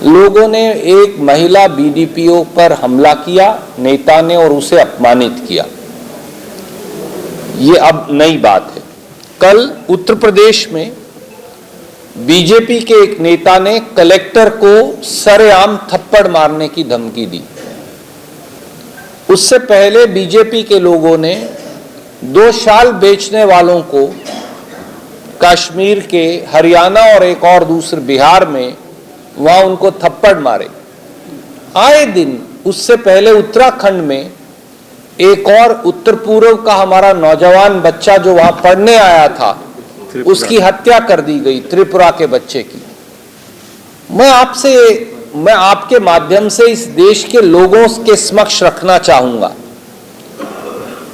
लोगों ने एक महिला बीडीपीओ पर हमला किया, नेता ने, और उसे अपमानित किया। ये अब नई बात है। कल उत्तर प्रदेश में बीजेपी के एक नेता ने कलेक्टर को सरेआम थप्पड़ मारने की धमकी दी। उससे पहले बीजेपी के लोगों ने 2 शाल बेचने वालों को कश्मीर के, हरियाणा और एक और दूसरे बिहार में वहां उनको थप्पड़ मारे। आए दिन उससे पहले उत्तराखंड में एक और उत्तर पूर्व का हमारा नौजवान बच्चा जो वहां पढ़ने आया था, उसकी हत्या कर दी गई, त्रिपुरा के बच्चे की। मैं आपके माध्यम से इस देश के लोगों के समक्ष रखना चाहूंगा,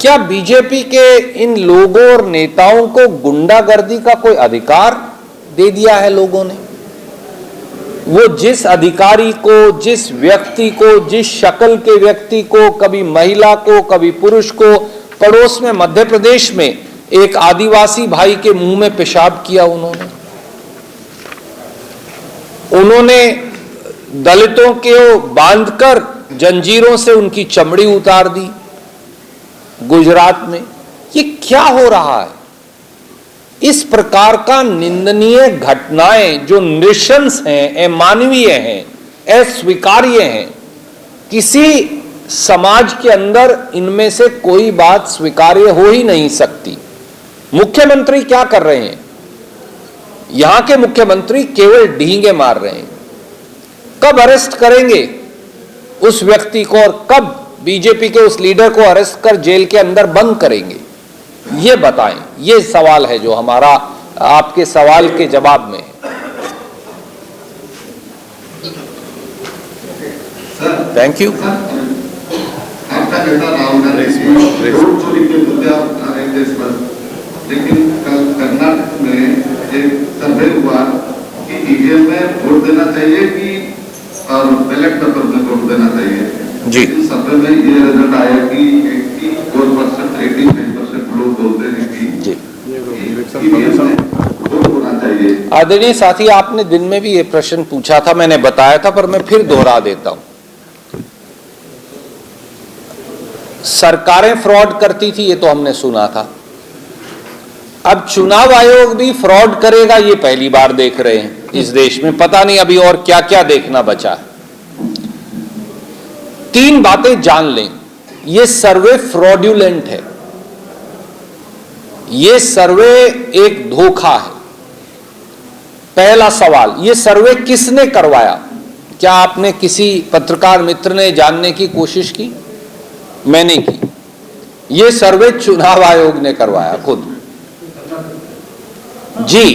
क्या बीजेपी के इन लोगों और नेताओं को गुंडागर्दी का कोई अधिकार दे दिया है लोगों ने? वो जिस अधिकारी को, जिस व्यक्ति को, जिस शक्ल के व्यक्ति को, कभी महिला को, कभी पुरुष को, पड़ोस में मध्य प्रदेश में एक आदिवासी भाई के मुंह में पेशाब किया उन्होंने दलितों को बांधकर जंजीरों से उनकी चमड़ी उतार दी गुजरात में। ये क्या हो रहा है? इस प्रकार का निंदनीय घटनाएं जो नृशंस हैं, अमानवीय हैं, अस्वीकार्य हैं, किसी समाज के अंदर इनमें से कोई बात स्वीकार्य हो ही नहीं सकती। मुख्यमंत्री क्या कर रहे हैं? यहां के मुख्यमंत्री केवल ढींगे मार रहे हैं। कब अरेस्ट करेंगे उस व्यक्ति को और कब बीजेपी के उस लीडर को अरेस्ट कर जेल के अंदर बंद करेंगे? ये बताएं। ये सवाल है जो हमारा आपके सवाल के जवाब में है। Thank you. आपका नेता राहुल गांधी वोट चोरी के मुद्दे आप देश पर, लेकिन कर्नाटक में एक सर्वे हुआ कि ईवीएम में वोट देना चाहिए कि और बैलेट पेपर में वोट देना चाहिए जी। सर्वे में ये रिजल्ट आया कि 84%, 85% लोग बोलते हैं कि ईवीएम में वोट होना चाहिए। आदरणीय साथी, आपने दिन में भी ये प्रश्न पूछा था, मैंने बताया था, पर मैं फिर दोहरा देता हूं। सरकारें फ्रॉड करती थी, ये तो हमने सुना था। अब चुनाव आयोग भी फ्रॉड करेगा, ये पहली बार देख रहे हैं इस देश में। पता नहीं अभी और क्या क्या देखना बचा है। 3 बातें जान लें। ये सर्वे फ्रॉड्यूलेंट है, ये सर्वे एक धोखा है। पहला सवाल, ये सर्वे किसने करवाया? क्या आपने किसी पत्रकार मित्र ने जानने की कोशिश की? मैंने की। ये सर्वे चुनाव आयोग ने करवाया खुद जी।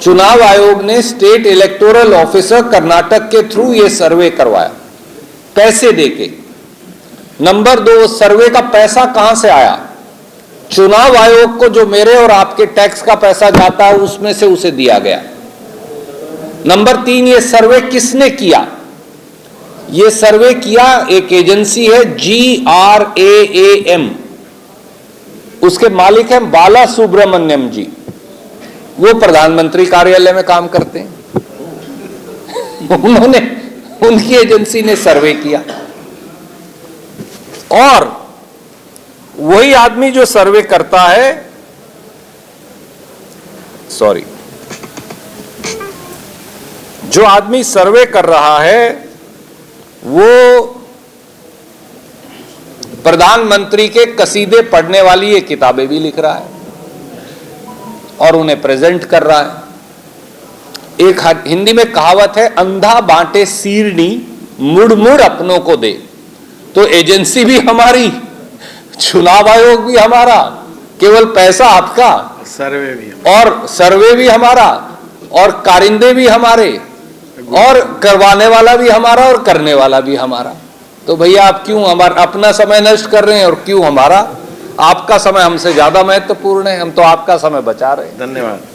चुनाव आयोग ने स्टेट इलेक्टोरल ऑफिसर कर्नाटक के थ्रू ये सर्वे करवाया, पैसे देके। नंबर 2, सर्वे का पैसा कहां से आया? चुनाव आयोग को जो मेरे और आपके टैक्स का पैसा जाता है उसमें से उसे दिया गया। नंबर 3, ये सर्वे किसने किया? ये सर्वे किया एक एजेंसी है GRAAM, उसके मालिक हैं बाला सुब्रमण्यम जी। वो प्रधानमंत्री कार्यालय में काम करते हैं। उनकी एजेंसी ने सर्वे किया, और वही आदमी जो सर्वे करता है, जो आदमी सर्वे कर रहा है, वो प्रधानमंत्री के कसीदे पढ़ने वाली ये किताबें भी लिख रहा है और उन्हें प्रेजेंट कर रहा है। एक हिंदी में कहावत है, अंधा बांटे सीरनी, मुड़ मुड़ अपनों को दे। तो एजेंसी भी हमारी, चुनाव आयोग भी हमारा, केवल पैसा आपका, सर्वे भी हमारा, और कारिंदे भी हमारे, और करवाने वाला भी हमारा, और करने वाला भी हमारा। तो भैया आप क्यों हमारा अपना समय नष्ट कर रहे हैं, और क्यों हमारा? आपका समय हमसे ज्यादा महत्वपूर्ण है, हम तो आपका समय बचा रहे हैं। धन्यवाद।